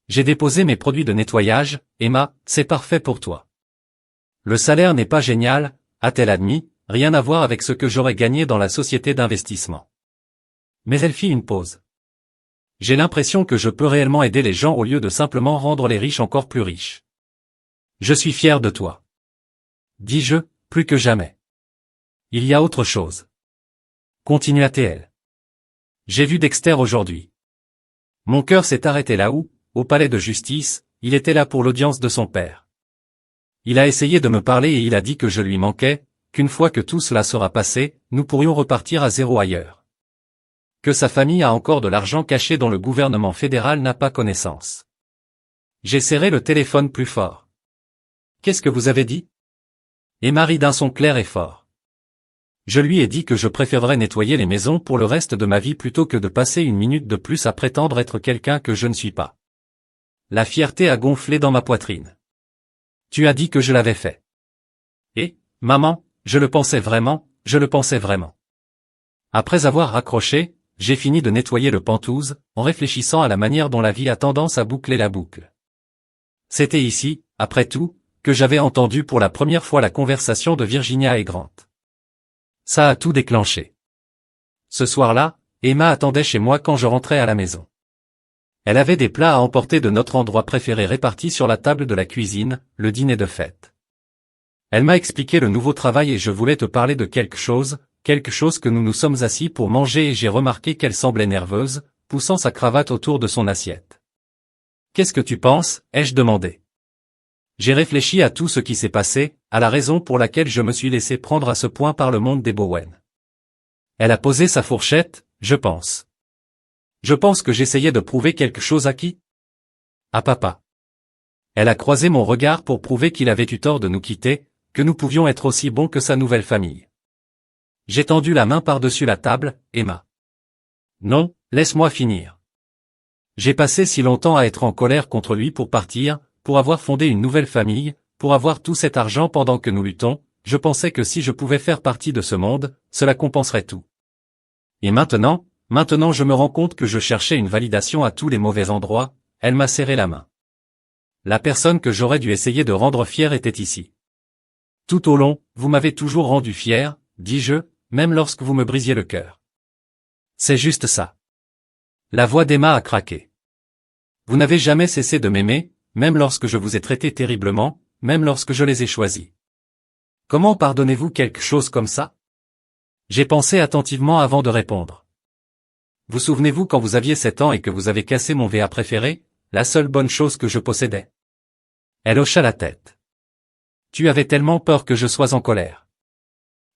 J'ai déposé mes produits de nettoyage, Emma, c'est parfait pour toi. Le salaire n'est pas génial, a-t-elle admis, rien à voir avec ce que j'aurais gagné dans la société d'investissement. Mais elle fit une pause. J'ai l'impression que je peux réellement aider les gens au lieu de simplement rendre les riches encore plus riches. Je suis fier de toi. Dis-je, plus que jamais. Il y a autre chose. Continua-t-elle. J'ai vu Dexter aujourd'hui. Mon cœur s'est arrêté là-haut, au palais de justice, il était là pour l'audience de son père. Il a essayé de me parler et il a dit que je lui manquais, qu'une fois que tout cela sera passé, nous pourrions repartir à zéro ailleurs. Que sa famille a encore de l'argent caché dont le gouvernement fédéral n'a pas connaissance. J'ai serré le téléphone plus fort. Qu'est-ce que vous avez dit? Emma rit d'un son clair et fort. Je lui ai dit que je préférerais nettoyer les maisons pour le reste de ma vie plutôt que de passer une minute de plus à prétendre être quelqu'un que je ne suis pas. La fierté a gonflé dans ma poitrine. Tu as dit que je l'avais fait. Et, maman, je le pensais vraiment, je le pensais vraiment. Après avoir raccroché, j'ai fini de nettoyer le penthouse, en réfléchissant à la manière dont la vie a tendance à boucler la boucle. C'était ici, après tout, que j'avais entendu pour la première fois la conversation de Virginia et Grant. Ça a tout déclenché. Ce soir-là, Emma attendait chez moi quand je rentrais à la maison. Elle avait des plats à emporter de notre endroit préféré répartis sur la table de la cuisine, le dîner de fête. Elle m'a expliqué le nouveau travail et je voulais te parler de quelque chose que nous nous sommes assis pour manger et j'ai remarqué qu'elle semblait nerveuse, poussant sa cravate autour de son assiette. Qu'est-ce que tu penses, ai-je demandé. J'ai réfléchi à tout ce qui s'est passé, à la raison pour laquelle je me suis laissé prendre à ce point par le monde des Bowen. Elle a posé sa fourchette, je pense. Je pense que j'essayais de prouver quelque chose à qui? À papa. Elle a croisé mon regard pour prouver qu'il avait eu tort de nous quitter, que nous pouvions être aussi bons que sa nouvelle famille. J'ai tendu la main par-dessus la table, Emma. Non, laisse-moi finir. J'ai passé si longtemps à être en colère contre lui pour partir, pour avoir fondé une nouvelle famille, pour avoir tout cet argent pendant que nous luttons, je pensais que si je pouvais faire partie de ce monde, cela compenserait tout. Et maintenant je me rends compte que je cherchais une validation à tous les mauvais endroits, elle m'a serré la main. La personne que j'aurais dû essayer de rendre fière était ici. Tout au long, vous m'avez toujours rendu fier, dis-je, même lorsque vous me brisiez le cœur. C'est juste ça. La voix d'Emma a craqué. Vous n'avez jamais cessé de m'aimer, même lorsque je vous ai traité terriblement, même lorsque je les ai choisis. Comment pardonnez-vous quelque chose comme ça? J'ai pensé attentivement avant de répondre. Vous souvenez-vous quand vous aviez 7 ans et que vous avez cassé mon VA préféré, la seule bonne chose que je possédais? Elle hocha la tête. Tu avais tellement peur que je sois en colère.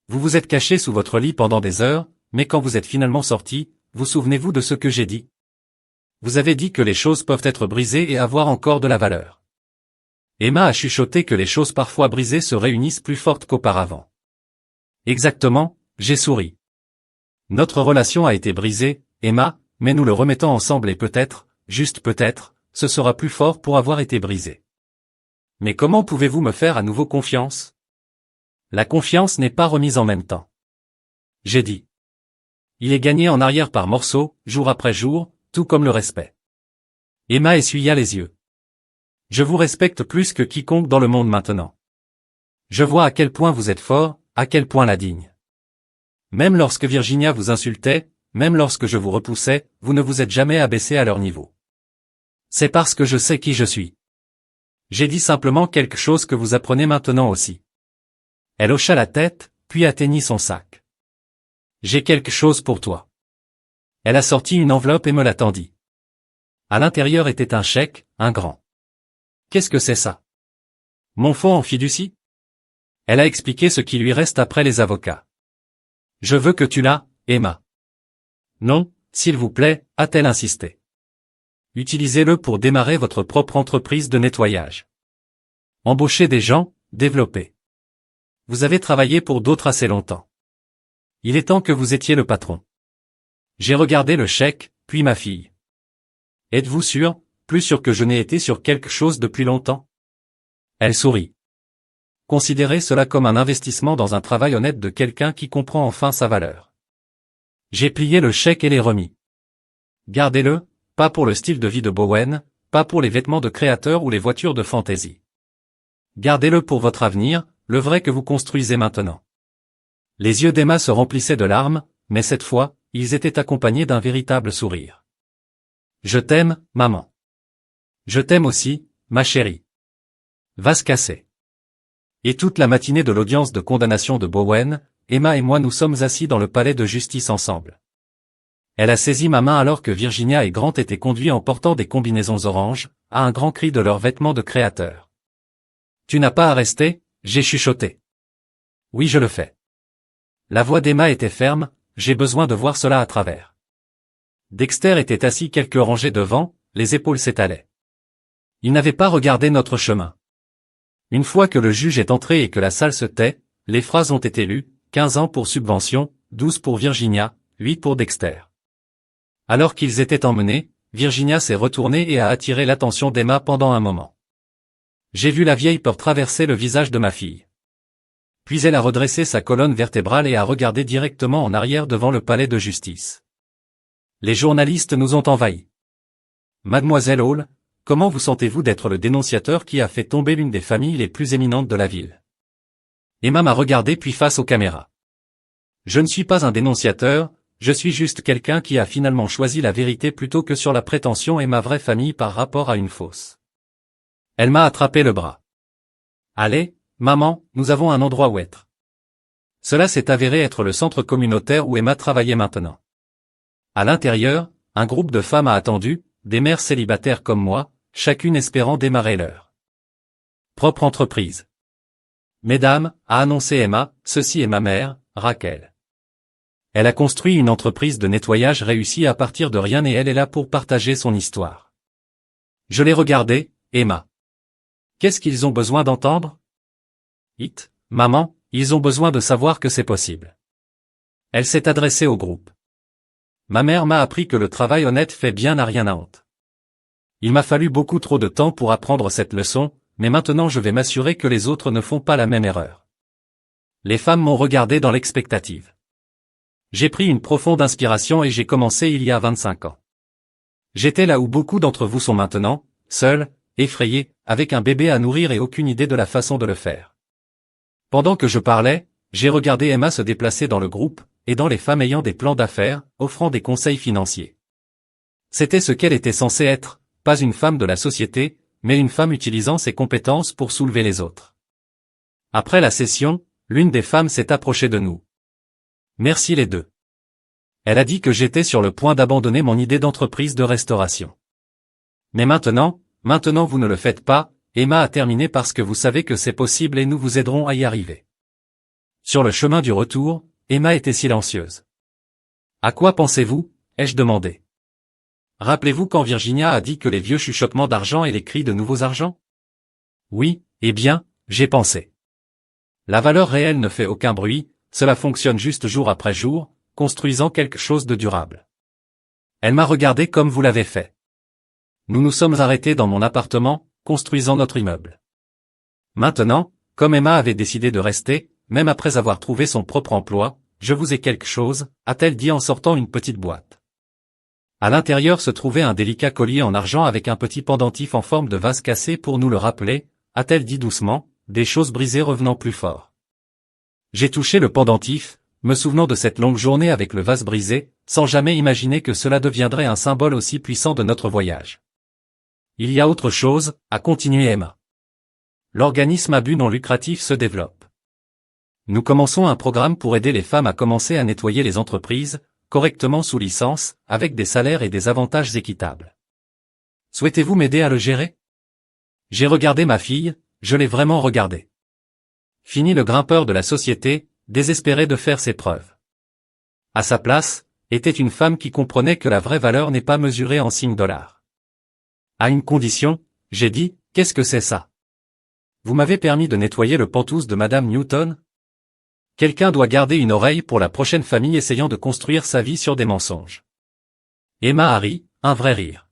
Vous vous êtes caché sous votre lit pendant des heures, mais quand vous êtes finalement sorti, vous souvenez-vous de ce que j'ai dit? Vous avez dit que les choses peuvent être brisées et avoir encore de la valeur. Emma a chuchoté que les choses parfois brisées se réunissent plus fortes qu'auparavant. Exactement, j'ai souri. Notre relation a été brisée, Emma, mais nous le remettons ensemble et peut-être, juste peut-être, ce sera plus fort pour avoir été brisé. Mais comment pouvez-vous me faire à nouveau confiance? La confiance n'est pas remise en même temps. J'ai dit. Il est gagné en arrière par morceaux, jour après jour, tout comme le respect. Emma essuya les yeux. Je vous respecte plus que quiconque dans le monde maintenant. Je vois à quel point vous êtes fort, à quel point la digne. Même lorsque Virginia vous insultait, même lorsque je vous repoussais, vous ne vous êtes jamais abaissé à leur niveau. C'est parce que je sais qui je suis. J'ai dit simplement quelque chose que vous apprenez maintenant aussi. Elle hocha la tête, puis atteignit son sac. J'ai quelque chose pour toi. Elle a sorti une enveloppe et me la tendit. À l'intérieur était un chèque, un grand. Qu'est-ce que c'est ça? Mon fonds en fiducie? Elle a expliqué ce qui lui reste après les avocats. Je veux que tu l'as, Emma. Non, s'il vous plaît, a-t-elle insisté. Utilisez-le pour démarrer votre propre entreprise de nettoyage. Embauchez des gens, développer. Vous avez travaillé pour d'autres assez longtemps. Il est temps que vous étiez le patron. J'ai regardé le chèque, puis ma fille. Êtes-vous sûr, plus sûr que je n'ai été sur quelque chose depuis longtemps? Elle sourit. Considérez cela comme un investissement dans un travail honnête de quelqu'un qui comprend enfin sa valeur. J'ai plié le chèque et l'ai remis. Gardez-le, pas pour le style de vie de Bowen, pas pour les vêtements de créateur ou les voitures de fantaisie. Gardez-le pour votre avenir, le vrai que vous construisez maintenant. Les yeux d'Emma se remplissaient de larmes, mais cette fois, ils étaient accompagnés d'un véritable sourire. Je t'aime, maman. Je t'aime aussi, ma chérie. Vase cassé. Et toute la matinée de l'audience de condamnation de Bowen, Emma et moi nous sommes assis dans le palais de justice ensemble. Elle a saisi ma main alors que Virginia et Grant étaient conduits en portant des combinaisons oranges, à un grand cri de leurs vêtements de créateurs. Tu n'as pas à rester, j'ai chuchoté. Oui, je le fais. La voix d'Emma était ferme, j'ai besoin de voir cela à travers. Dexter était assis quelques rangées devant, les épaules s'étalaient. Il n'avait pas regardé notre chemin. Une fois que le juge est entré et que la salle se tait, les phrases ont été lues, 15 ans pour subvention, 12 pour Virginia, 8 pour Dexter. Alors qu'ils étaient emmenés, Virginia s'est retournée et a attiré l'attention d'Emma pendant un moment. J'ai vu la vieille peur traverser le visage de ma fille. Puis elle a redressé sa colonne vertébrale et a regardé directement en arrière devant le palais de justice. Les journalistes nous ont envahis. Mademoiselle Hall, comment vous sentez-vous d'être le dénonciateur qui a fait tomber l'une des familles les plus éminentes de la ville? Emma m'a regardé puis face aux caméras. Je ne suis pas un dénonciateur, je suis juste quelqu'un qui a finalement choisi la vérité plutôt que sur la prétention et ma vraie famille par rapport à une fausse. Elle m'a attrapé le bras. Allez, maman, nous avons un endroit où être. Cela s'est avéré être le centre communautaire où Emma travaillait maintenant. À l'intérieur, un groupe de femmes a attendu, des mères célibataires comme moi, chacune espérant démarrer leur propre entreprise. Mesdames, a annoncé Emma, ceci est ma mère, Raquel. Elle a construit une entreprise de nettoyage réussie à partir de rien et elle est là pour partager son histoire. Je l'ai regardée, Emma. Qu'est-ce qu'ils ont besoin d'entendre? Maman, ils ont besoin de savoir que c'est possible. Elle s'est adressée au groupe. Ma mère m'a appris que le travail honnête fait bien à rien à honte. Il m'a fallu beaucoup trop de temps pour apprendre cette leçon, mais maintenant je vais m'assurer que les autres ne font pas la même erreur. Les femmes m'ont regardé dans l'expectative. J'ai pris une profonde inspiration et j'ai commencé il y a 25 ans. J'étais là où beaucoup d'entre vous sont maintenant, seuls, effrayés, avec un bébé à nourrir et aucune idée de la façon de le faire. Pendant que je parlais, j'ai regardé Emma se déplacer dans le groupe, aidant les femmes ayant des plans d'affaires, offrant des conseils financiers. C'était ce qu'elle était censée être, pas une femme de la société, mais une femme utilisant ses compétences pour soulever les autres. Après la session, l'une des femmes s'est approchée de nous. Merci les deux. Elle a dit que j'étais sur le point d'abandonner mon idée d'entreprise de restauration. Mais maintenant vous ne le faites pas, Emma a terminé parce que vous savez que c'est possible et nous vous aiderons à y arriver. Sur le chemin du retour, Emma était silencieuse. À quoi pensez-vous? Ai-je demandé. Rappelez-vous quand Virginia a dit que les vieux chuchotements d'argent et les cris de nouveaux argents? Oui, eh bien, j'ai pensé. La valeur réelle ne fait aucun bruit, cela fonctionne juste jour après jour, construisant quelque chose de durable. Elle m'a regardé comme vous l'avez fait. Nous nous sommes arrêtés dans mon appartement, construisant notre immeuble. Maintenant, comme Emma avait décidé de rester, même après avoir trouvé son propre emploi, je vous ai quelque chose, a-t-elle dit en sortant une petite boîte. À l'intérieur se trouvait un délicat collier en argent avec un petit pendentif en forme de vase cassé pour nous le rappeler, a-t-elle dit doucement, des choses brisées revenant plus fort. J'ai touché le pendentif, me souvenant de cette longue journée avec le vase brisé, sans jamais imaginer que cela deviendrait un symbole aussi puissant de notre voyage. Il y a autre chose, a continué Emma. L'organisme à but non lucratif se développe. Nous commençons un programme pour aider les femmes à commencer à nettoyer les entreprises, correctement sous licence, avec des salaires et des avantages équitables. Souhaitez-vous m'aider à le gérer? J'ai regardé ma fille, je l'ai vraiment regardée. Fini le grimpeur de la société, désespéré de faire ses preuves. À sa place, était une femme qui comprenait que la vraie valeur n'est pas mesurée en signes dollars. À une condition, j'ai dit, qu'est-ce que c'est ça? Vous m'avez permis de nettoyer le pantouse de Madame Newton? Quelqu'un doit garder une oreille pour la prochaine famille essayant de construire sa vie sur des mensonges. Emma a ri, un vrai rire.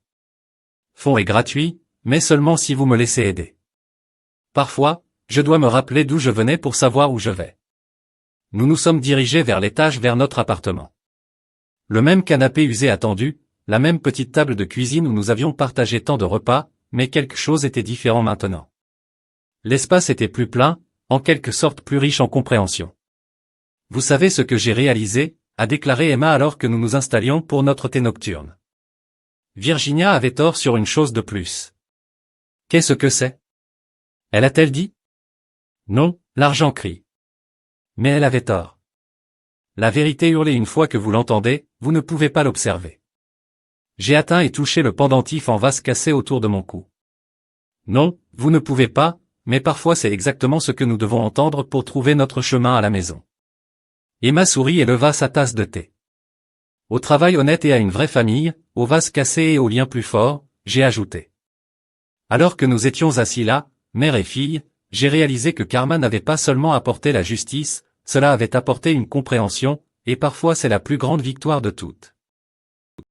Fonds est gratuit, mais seulement si vous me laissez aider. Parfois, je dois me rappeler d'où je venais pour savoir où je vais. Nous nous sommes dirigés vers l'étage vers notre appartement. Le même canapé usé attendu, la même petite table de cuisine où nous avions partagé tant de repas, mais quelque chose était différent maintenant. L'espace était plus plein, en quelque sorte plus riche en compréhension. Vous savez ce que j'ai réalisé, a déclaré Emma alors que nous nous installions pour notre thé nocturne. Virginia avait tort sur une chose de plus. Qu'est-ce que c'est? Elle a-t-elle dit? Non, l'argent crie. Mais elle avait tort. La vérité hurlée une fois que vous l'entendez, vous ne pouvez pas l'observer. J'ai atteint et touché le pendentif en vase cassé autour de mon cou. Non, vous ne pouvez pas, mais parfois c'est exactement ce que nous devons entendre pour trouver notre chemin à la maison. Emma sourit et leva sa tasse de thé. Au travail honnête et à une vraie famille, au vase cassé et aux liens plus forts, j'ai ajouté. Alors que nous étions assis là, mère et fille, j'ai réalisé que Karma n'avait pas seulement apporté la justice, cela avait apporté une compréhension, et parfois c'est la plus grande victoire de toutes.